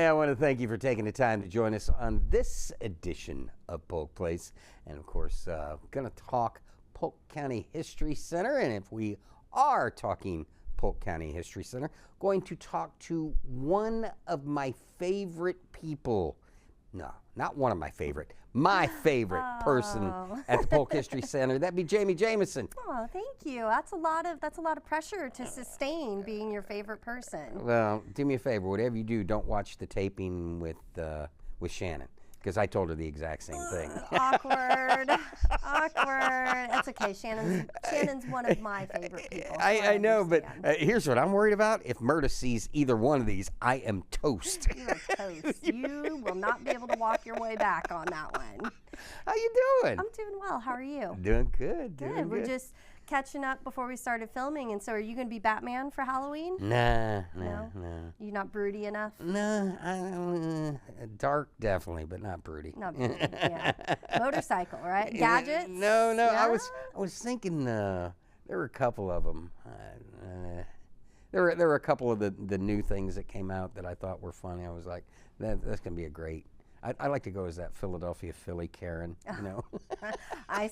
Hey, I want to thank you for taking the time to join us on this edition of Polk Place. And of course, going to talk Polk County History Center. And if we are talking Polk County History Center, going to talk to one of my favorite people. No, not one of my favorite. My favorite person at the Polk History Center. That'd be Jamie Jameson. Oh, thank you. That's a lot of pressure to sustain being your favorite person. Well, do me a favor. Whatever you do, don't watch the taping with Shannon, because I told her the exact same thing. Awkward. That's okay. Shannon's one of my favorite people. So I know, but here's what I'm worried about. If Murda sees either one of these, I am toast. You are toast. You will not be able to walk your way back on that one. How you doing? I'm doing well. How are you? Doing good. Good. We're just catching up before we started filming, and so are you going to be Batman for Halloween? Nah. You're not broody enough? No, dark definitely, but not broody. Not broody, yeah. Motorcycle, right? Gadgets? No. Yeah? I was thinking there were a couple of them. There were a couple of the new things that came out that I thought were funny. I was like, that's going to be a great. I like to go as that Philadelphia Philly Karen, you know. I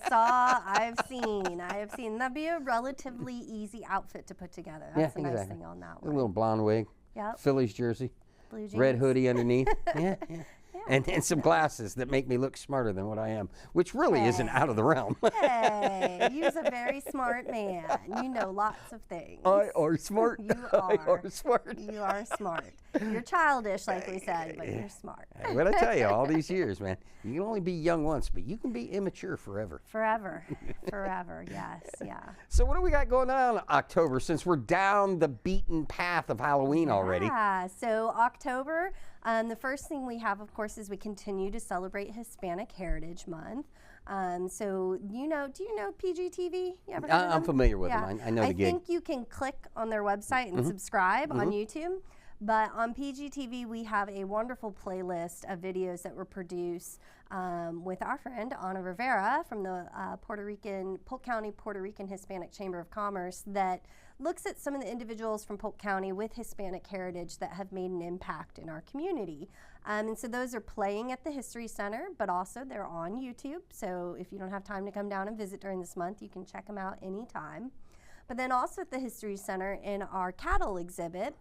have seen. That'd be a relatively easy outfit to put together. That's the nice thing on that one. A little blonde wig. Yep. Phillies jersey. Blue jeans. Red hoodie underneath. Yeah. And some glasses that make me look smarter than what I am, which really isn't out of the realm. Hey, you're a very smart man. You know lots of things. I are smart. You are. I are smart. You are smart. You're childish, like we said, but you're smart. What I tell you, all these years, man, you can only be young once, but you can be immature forever. Forever. Yes, yeah. So what do we got going on in October, since we're down the beaten path of Halloween already? Yeah, so October, the first thing we have, of course, is we continue to celebrate Hispanic Heritage Month. So do you know PGTV? You ever heard of them? I'm familiar with them. I know the gig. I think you can click on their website and subscribe on YouTube. But on PGTV, we have a wonderful playlist of videos that were produced with our friend Ana Rivera from the Polk County Puerto Rican Hispanic Chamber of Commerce that looks at some of the individuals from Polk County with Hispanic heritage that have made an impact in our community. And so those are playing at the History Center, but also they're on YouTube. So if you don't have time to come down and visit during this month, you can check them out anytime. But then also at the History Center in our cattle exhibit,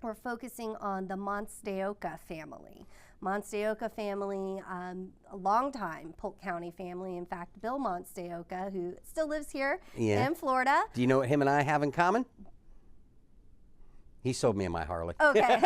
we're focusing on the Monsteoka family. Monsteoka family, a long-time Polk County family. In fact, Bill Monsteoka, who still lives here in Florida. Do you know what him and I have in common? He sold me my Harley. Okay.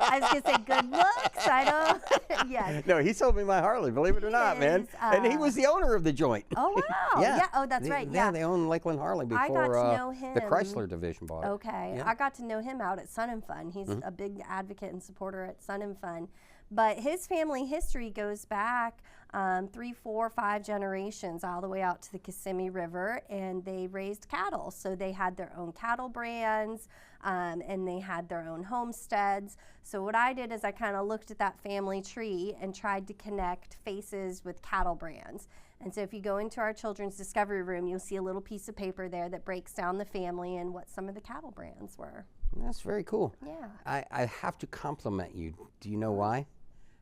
I was going to say good looks. I don't. Yes. No, he sold me my Harley, believe it or not, man. And he was the owner of the joint. Oh, wow. Yeah. Oh, that's right. Yeah, they owned Lakeland Harley before I got to know him. The Chrysler division bought it. Okay. Yeah. I got to know him out at Sun and Fun. He's a big advocate and supporter at Sun and Fun. But his family history goes back 3, 4, 5 generations all the way out to the Kissimmee River, and they raised cattle. So they had their own cattle brands, and they had their own homesteads. So what I did is I kind of looked at that family tree and tried to connect faces with cattle brands. And so if you go into our children's discovery room, you'll see a little piece of paper there that breaks down the family and what some of the cattle brands were. That's very cool. Yeah. I have to compliment you. Do you know why?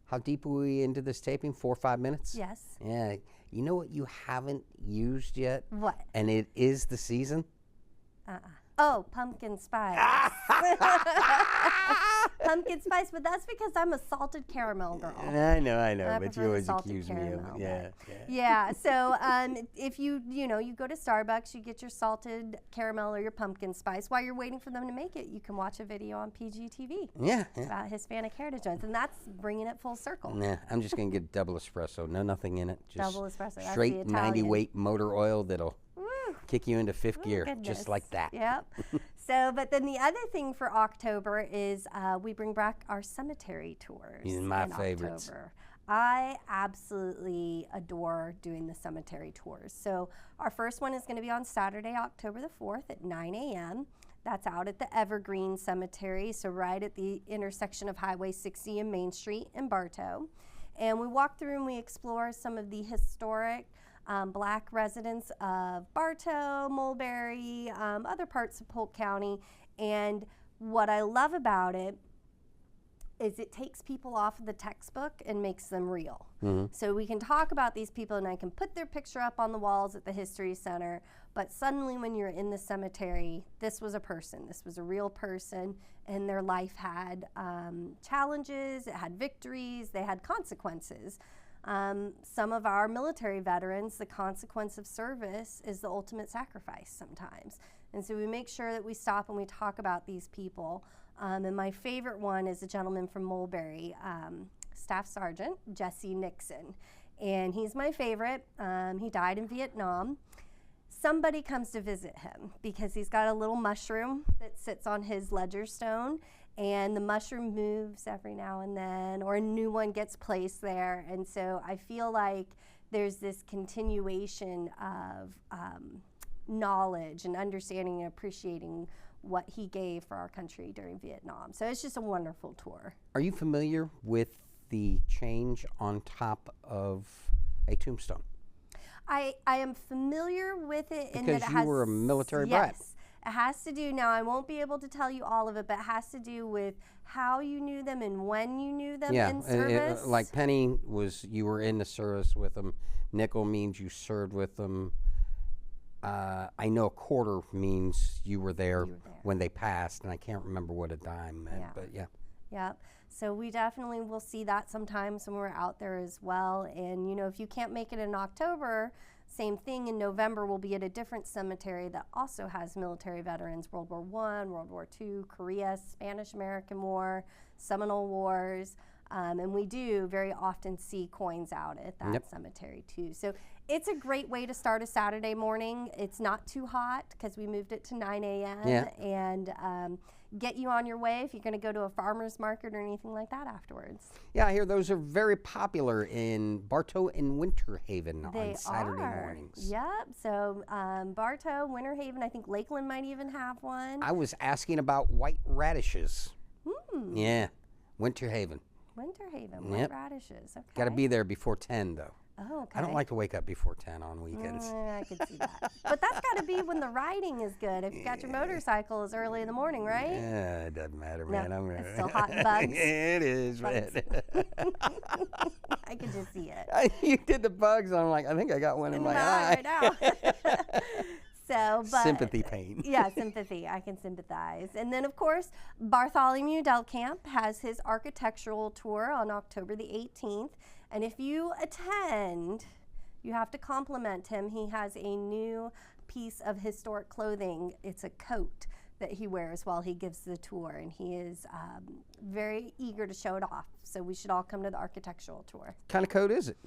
How deep are we into this taping? 4 or 5 minutes? Yes. Yeah. You know what you haven't used yet? What? And it is the season? Oh, pumpkin spice. Pumpkin spice, but that's because I'm a salted caramel girl. I know, but you always accuse me of it. Yeah. So if you go to Starbucks, you get your salted caramel or your pumpkin spice. While you're waiting for them to make it, you can watch a video on PGTV. Yeah. About Hispanic Heritage Month, and that's bringing it full circle. Nah, I'm just gonna get double espresso. No, nothing in it. Just double espresso. Straight 90 weight motor oil that'll kick you into fifth gear, just like that. Yep. So, but then the other thing for October is we bring back our cemetery tours. My favorites. October. I absolutely adore doing the cemetery tours. So our first one is going to be on Saturday, October the 4th at 9 a.m. That's out at the Evergreen Cemetery, so right at the intersection of Highway 60 and Main Street in Bartow. And we walk through and we explore some of the historic Black residents of Bartow, Mulberry, other parts of Polk County. And what I love about it is it takes people off of the textbook and makes them real. So we can talk about these people and I can put their picture up on the walls at the History Center, but suddenly when you're in the cemetery, this was a person, this was a real person, and their life had challenges, it had victories, they had consequences. Some of our military veterans, the consequence of service is the ultimate sacrifice sometimes. And so we make sure that we stop and we talk about these people. And my favorite one is a gentleman from Mulberry, Staff Sergeant Jesse Nixon. And he's my favorite. He died in Vietnam. Somebody comes to visit him because he's got a little mushroom that sits on his ledger stone, and the mushroom moves every now and then, or a new one gets placed there. And so I feel like there's this continuation of knowledge and understanding and appreciating what he gave for our country during Vietnam. So it's just a wonderful tour. Are you familiar with the change on top of a tombstone? I am familiar with it in that Because it you has, were a military brat. yes, it has to do, now I won't be able to tell you all of it, but it has to do with how you knew them and when you knew them in service. Like Penny was, you were in the service with them. Nickel means you served with them. I know a quarter means you were there when they passed, and I can't remember what a dime meant, but yeah. Yeah, so we definitely will see that sometimes when we're out there as well. And, you know, if you can't make it in October, same thing, in November we'll be at a different cemetery that also has military veterans, World War I, World War II, Korea, Spanish-American War, Seminole Wars. And we do very often see coins out at that cemetery too. So it's a great way to start a Saturday morning. It's not too hot because we moved it to 9 a.m. And get you on your way if you're going to go to a farmer's market or anything like that afterwards. Yeah, I hear those are very popular in Bartow and Winter Haven on Saturday mornings. Yep, so Bartow, Winter Haven, I think Lakeland might even have one. I was asking about white radishes. Yeah, Winter Haven. Winter Haven, white radishes, okay. Got to be there before 10, though. Oh, okay. I don't like to wake up before 10 on weekends. I could see that. But that's got to be when the riding is good. If you got your motorcycle, it's early in the morning, right? Yeah, it doesn't matter, man. No, it's still hot and bugs. It is, Bugs. man. I could just see it. You did the bugs, I'm like, I think I got one in my eye. Right now. So, but sympathy pain. Yeah, sympathy. I can sympathize. And then, of course, Bartholomew Delcamp has his architectural tour on October the 18th. And if you attend, you have to compliment him. He has a new piece of historic clothing. It's a coat that he wears while he gives the tour, and he is very eager to show it off. So we should all come to the architectural tour. What kind of coat is it?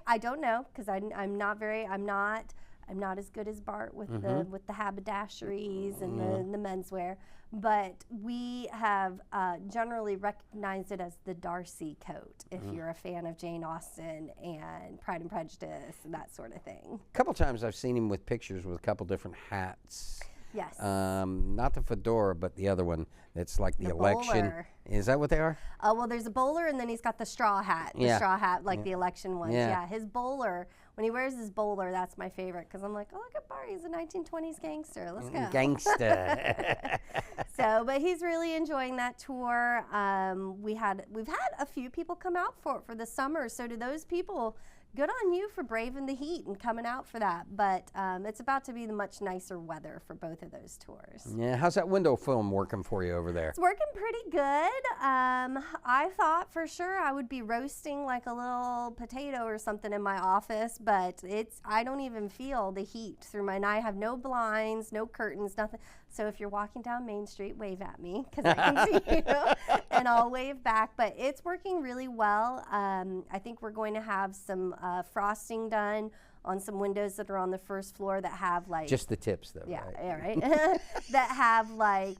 I don't know, because I'm not as good as Bart with the haberdasheries and the menswear, but we have generally recognized it as the Darcy coat if you're a fan of Jane Austen and Pride and Prejudice and that sort of thing. A couple times I've seen him with pictures with a couple different hats. Yes. Not the fedora, but the other one. It's like the election. Bowler. Is that what they are? Well, there's a bowler, and then he's got the straw hat. The straw hat, like the election ones. Yeah, his bowler. When he wears his bowler, that's my favorite because I'm like, oh, look at Bart. He's a 1920s gangster. Let's go. Gangster. So, but he's really enjoying that tour. We've had a few people come out for the summer. So to those people, good on you for braving the heat and coming out for that. But it's about to be the much nicer weather for both of those tours. Yeah, how's that window film working for you over there? It's working pretty good. I thought for sure I would be roasting like a little potato or something in my office, but I don't even feel the heat through my night. I have no blinds, no curtains, nothing. So if you're walking down Main Street, wave at me because I can see you, and I'll wave back. But it's working really well. I think we're going to have some frosting done on some windows that are on the first floor that have like... Just the tips, though, yeah, right? Yeah, right. That have like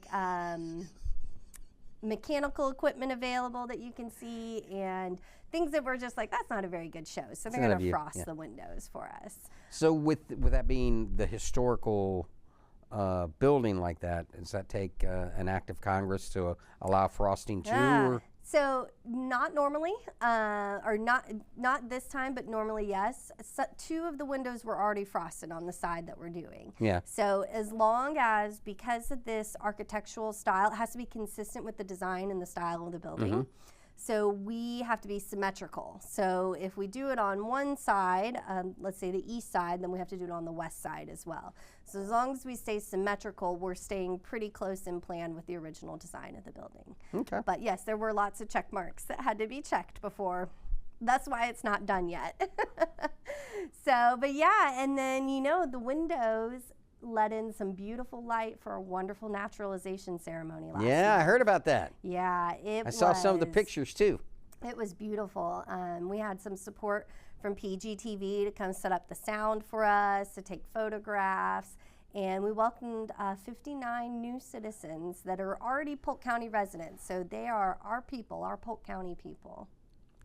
mechanical equipment available that you can see and things that we're just like, that's not a very good show. So they're going to frost the windows for us. So with that being the historical building like that, does that take an act of Congress to allow frosting too? Or? So not normally, or not this time, but normally yes. So 2 of the windows were already frosted on the side that we're doing. Yeah. So as long as, because of this architectural style, it has to be consistent with the design and the style of the building. So we have to be symmetrical. So if we do it on one side, let's say the east side, then we have to do it on the west side as well. So as long as we stay symmetrical, we're staying pretty close in plan with the original design of the building. Okay. But yes, there were lots of check marks that had to be checked before. That's why it's not done yet. So, but yeah, and then, you know, the windows let in some beautiful light for a wonderful naturalization ceremony last Yeah, month. I heard about that. Yeah, I saw some of the pictures too. It was beautiful. We had some support from PGTV to come set up the sound for us, to take photographs, and we welcomed 59 new citizens that are already Polk County residents. So they are our people, our Polk County people.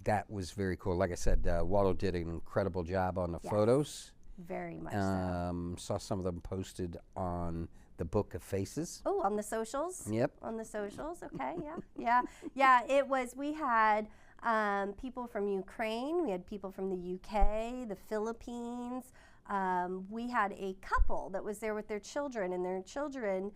That was very cool. Like I said, Waldo did an incredible job on the photos. Very much so. Saw some of them posted on the Book of Faces. Oh, on the socials? Yep. On the socials, okay, yeah. It was, we had people from Ukraine, we had people from the UK, the Philippines. We had a couple that was there with their children, and their children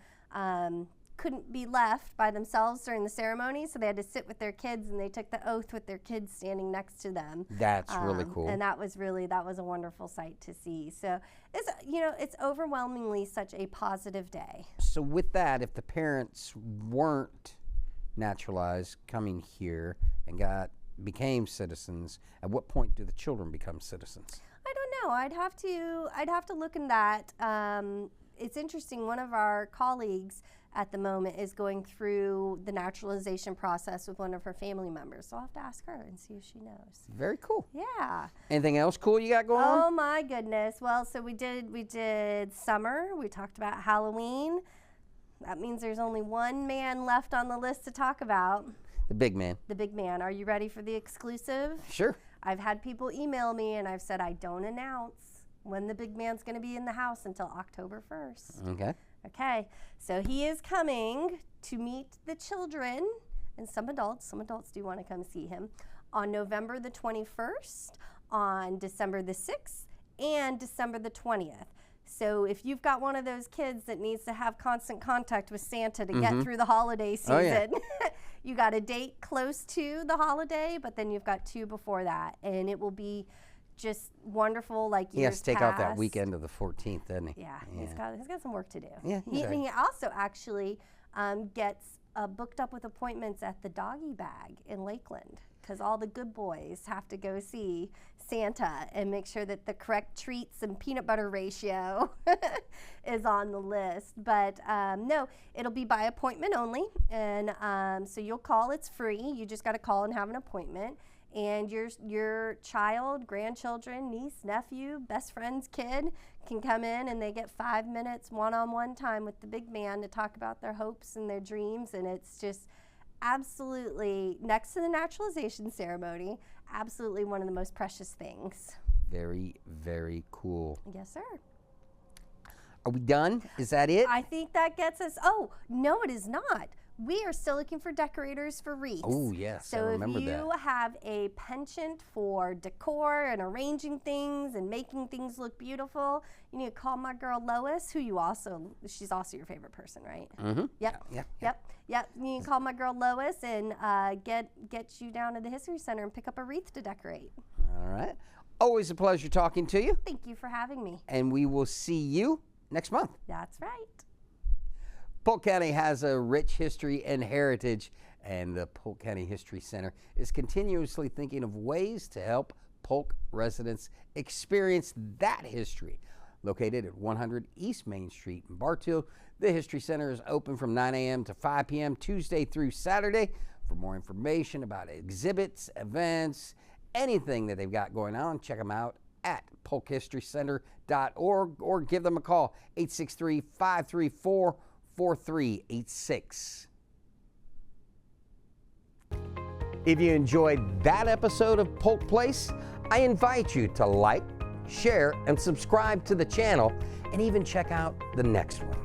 couldn't be left by themselves during the ceremony, so they had to sit with their kids, and they took the oath with their kids standing next to them. That's really cool. And that was a wonderful sight to see. So it's, you know, it's overwhelmingly such a positive day. So with that, if the parents weren't naturalized coming here and became citizens, at what point do the children become citizens? I don't know. I'd have to look in that. It's interesting. One of our colleagues at the moment is going through the naturalization process with one of her family members. So I'll have to ask her and see if she knows. Very cool. Yeah. Anything else cool you got going on? Oh my goodness. Well, so we did summer. We talked about Halloween. That means there's only one man left on the list to talk about. The big man. The big man. Are you ready for the exclusive? Sure. I've had people email me, and I've said I don't announce when the big man's going to be in the house until October 1st. Okay. Okay, so he is coming to meet the children and some adults do want to come see him on November the 21st, on December the 6th, and December the 20th. So if you've got one of those kids that needs to have constant contact with Santa to get through the holiday season, you got a date close to the holiday, but then you've got 2 before that, and it will be just wonderful, like he has to take off that weekend of the 14th, doesn't he? Yeah, he's got some work to do. Yeah, he also actually gets booked up with appointments at the Doggy Bag in Lakeland, because all the good boys have to go see Santa and make sure that the correct treats and peanut butter ratio is on the list. But no, it'll be by appointment only, and so you'll call. It's free. You just got to call and have an appointment. And your child, grandchildren, niece, nephew, best friend's kid can come in, and they get 5 minutes one-on-one time with the big man to talk about their hopes and their dreams. And it's just absolutely, next to the naturalization ceremony, absolutely one of the most precious things. Very, very cool. Yes, sir. Are we done? Is that it? I think that gets us. Oh, no, it is not. We are still looking for decorators for wreaths. Oh, yes, I remember that. So if you have a penchant for decor and arranging things and making things look beautiful, you need to call my girl Lois, who she's also your favorite person, right? Mm-hmm. Yep. Yeah. Yep. You need to call my girl Lois and get you down to the History Center and pick up a wreath to decorate. All right. Always a pleasure talking to you. Thank you for having me. And we will see you next month. That's right. Polk County has a rich history and heritage, and the Polk County History Center is continuously thinking of ways to help Polk residents experience that history. Located at 100 East Main Street in Bartow, the History Center is open from 9 a.m. to 5 p.m. Tuesday through Saturday. For more information about exhibits, events, anything that they've got going on, check them out at polkhistorycenter.org or give them a call, 863-534-4386. If you enjoyed that episode of Polk Place, I invite you to like, share, and subscribe to the channel, and even check out the next one.